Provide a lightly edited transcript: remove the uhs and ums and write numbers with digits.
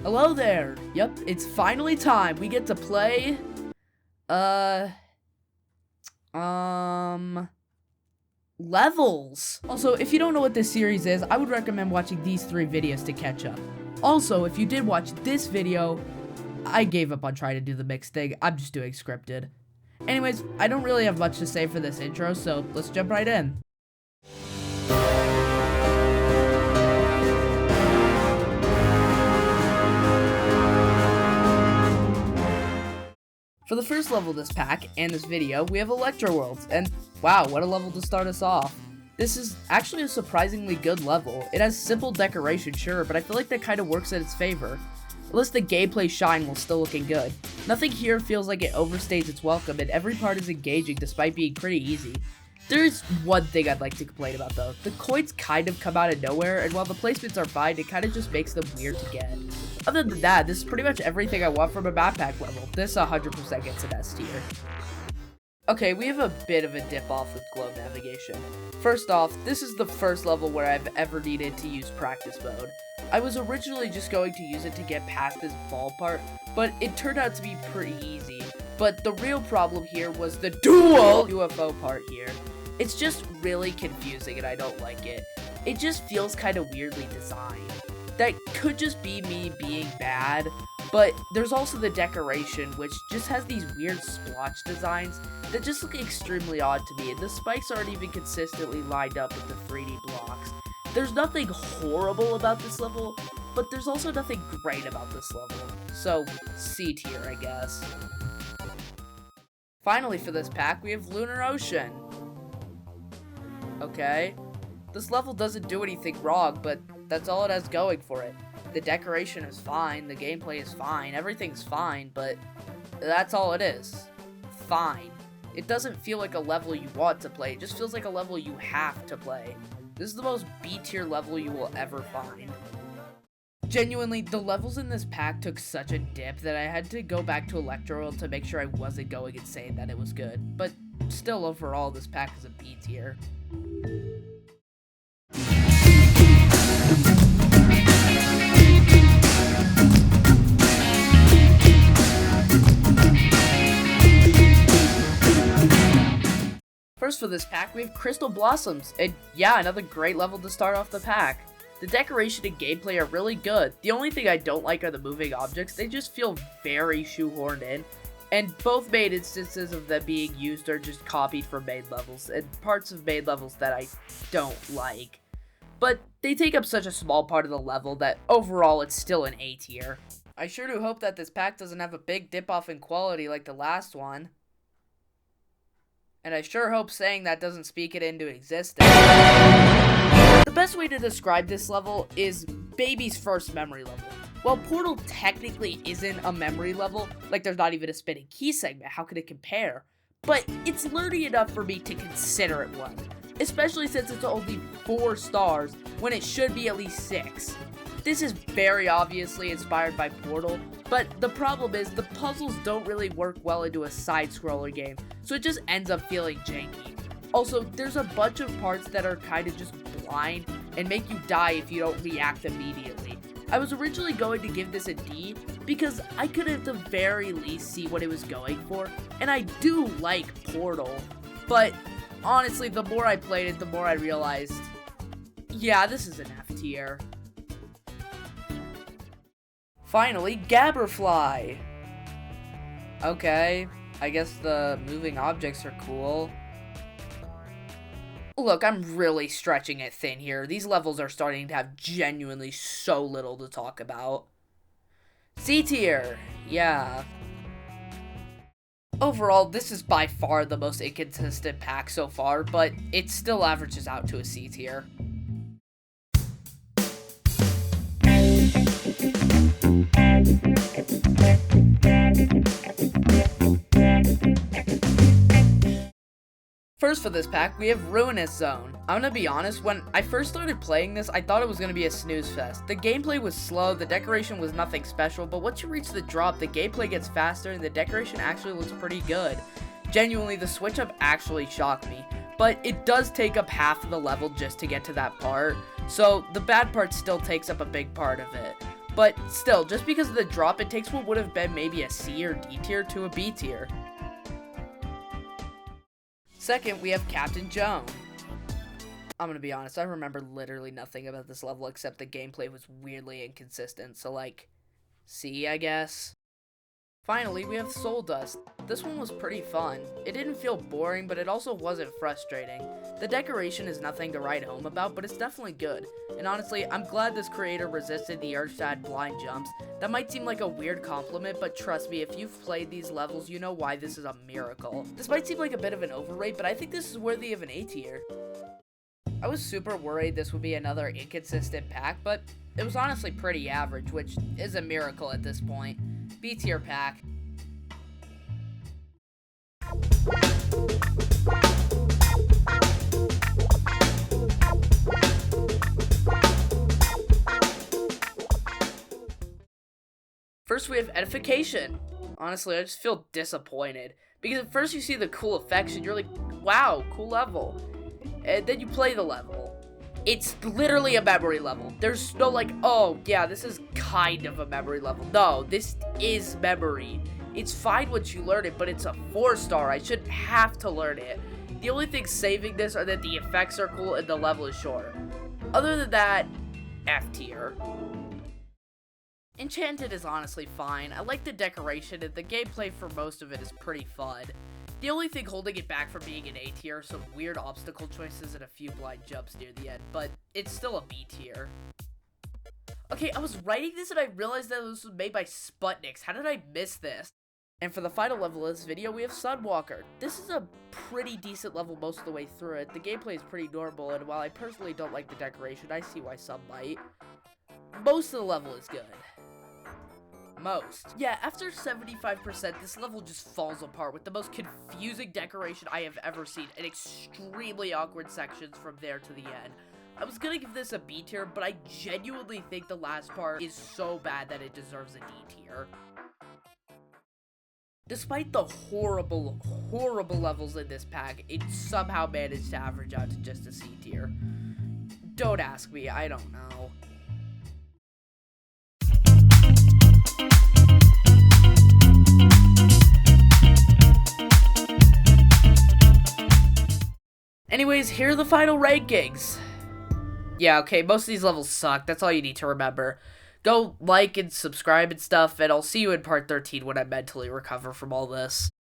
Hello there. Yep, it's finally time. We get to play, levels. Also, if you don't know what this series is, I would recommend watching these 3 videos to catch up. Also, if you did watch this video, I gave up on trying to do the mixed thing. I'm just doing scripted. Anyways, I don't really have much to say for this intro, so let's jump right in. For the first level of this pack, and this video, we have Electro Worlds, and wow, what a level to start us off. This is actually a surprisingly good level. It has simple decoration, sure, but I feel like that kind of works in its favor. At least the gameplay shine while still looking good. Nothing here feels like it overstays its welcome, and every part is engaging despite being pretty easy. There is one thing I'd like to complain about though. The coins kind of come out of nowhere, and while the placements are fine, it kind of just makes them weird to get. Other than that, this is pretty much everything I want from a map pack level. This 100% gets an S tier. Okay, we have a bit of a dip off with globe navigation. First off, this is the first level where I've ever needed to use practice mode. I was originally just going to use it to get past this ball part, but it turned out to be pretty easy. But the real problem here was the dual UFO part here. It's just really confusing and I don't like it. It just feels kind of weirdly designed. That could just be me being bad, but there's also the decoration, which just has these weird splotch designs that just look extremely odd to me, and the spikes aren't even consistently lined up with the 3D blocks. There's nothing horrible about this level, but there's also nothing great about this level, so C tier, I guess. Finally for this pack, we have Lunar Ocean. Okay, this level doesn't do anything wrong, but that's all it has going for it. The decoration is fine, the gameplay is fine, everything's fine, but that's all it is. Fine. It doesn't feel like a level you want to play, it just feels like a level you have to play. This is the most B-tier level you will ever find. Genuinely, the levels in this pack took such a dip that I had to go back to Electro World to make sure I wasn't going insane that it was good. But still, overall, this pack is a B tier. First for this pack, we have Crystal Blossoms, and yeah, another great level to start off the pack. The decoration and gameplay are really good. The only thing I don't like are the moving objects. They just feel very shoehorned in, and both main instances of them being used are just copied from main levels, and parts of main levels that I don't like. But they take up such a small part of the level that overall it's still an A tier. I sure do hope that this pack doesn't have a big dip off in quality like the last one. And I sure hope saying that doesn't speak it into existence. The best way to describe this level is Baby's first memory level. While Portal technically isn't a memory level, like there's not even a spinning key segment, how could it compare? But it's learning enough for me to consider it one, especially since it's only 4 stars when it should be at least 6. This is very obviously inspired by Portal, but the problem is the puzzles don't really work well into a side-scroller game, so it just ends up feeling janky. Also, there's a bunch of parts that are kind of just blind and make you die if you don't react immediately. I was originally going to give this a D because I could at the very least see what it was going for, and I do like Portal, but honestly, the more I played it, the more I realized, yeah, this is an F tier. Finally, Gabberfly. Okay, I guess the moving objects are cool. Look, I'm really stretching it thin here. These levels are starting to have genuinely so little to talk about. C tier, yeah. Overall, this is by far the most inconsistent pack so far, but it still averages out to a C tier. First for this pack, we have Ruinous Zone. I'm gonna be honest, when I first started playing this, I thought it was gonna be a snooze fest. The gameplay was slow, the decoration was nothing special, but once you reach the drop, the gameplay gets faster and the decoration actually looks pretty good. Genuinely, the switch up actually shocked me, but it does take up half of the level just to get to that part, so the bad part still takes up a big part of it. But still, just because of the drop, it takes what would have been maybe a C or D tier to a B tier. Second, we have Captain Joan. I'm gonna be honest, I remember literally nothing about this level except the gameplay was weirdly inconsistent, so like, C, I guess. Finally, we have Soul Dust. This one was pretty fun. It didn't feel boring, but it also wasn't frustrating. The decoration is nothing to write home about, but it's definitely good. And honestly, I'm glad this creator resisted the urge to add blind jumps. That might seem like a weird compliment, but trust me, if you've played these levels, you know why this is a miracle. This might seem like a bit of an overrate, but I think this is worthy of an A tier. I was super worried this would be another inconsistent pack, but it was honestly pretty average, which is a miracle at this point. B tier pack. First, we have Edification. Honestly, I just feel disappointed. Because at first you see the cool effects and you're like, wow, cool level. And then you play the level. It's literally a memory level. There's no like, oh yeah, this is kind of a memory level. No, this is memory. It's fine once you learn it, but it's a 4-star. I shouldn't have to learn it. The only things saving this are that the effects are cool and the level is short. Other than that, F tier. Enchanted is honestly fine. I like the decoration and the gameplay for most of it is pretty fun. The only thing holding it back from being an A tier are some weird obstacle choices and a few blind jumps near the end, but it's still a B tier. Okay, I was writing this and I realized that this was made by Sputniks. How did I miss this? And for the final level of this video, we have Sunwalker. This is a pretty decent level most of the way through it. The gameplay is pretty normal, and while I personally don't like the decoration, I see why some might. Most of the level is good. Most. Yeah, after 75%, this level just falls apart with the most confusing decoration I have ever seen and extremely awkward sections from there to the end. I was gonna give this a B tier, but I genuinely think the last part is so bad that it deserves a D tier. Despite the horrible, horrible levels in this pack, it somehow managed to average out to just a C tier. Don't ask me, I don't know. Anyways, here are the final rankings. Yeah, okay, most of these levels suck. That's all you need to remember. Go like and subscribe and stuff, and I'll see you in part 13 when I mentally recover from all this.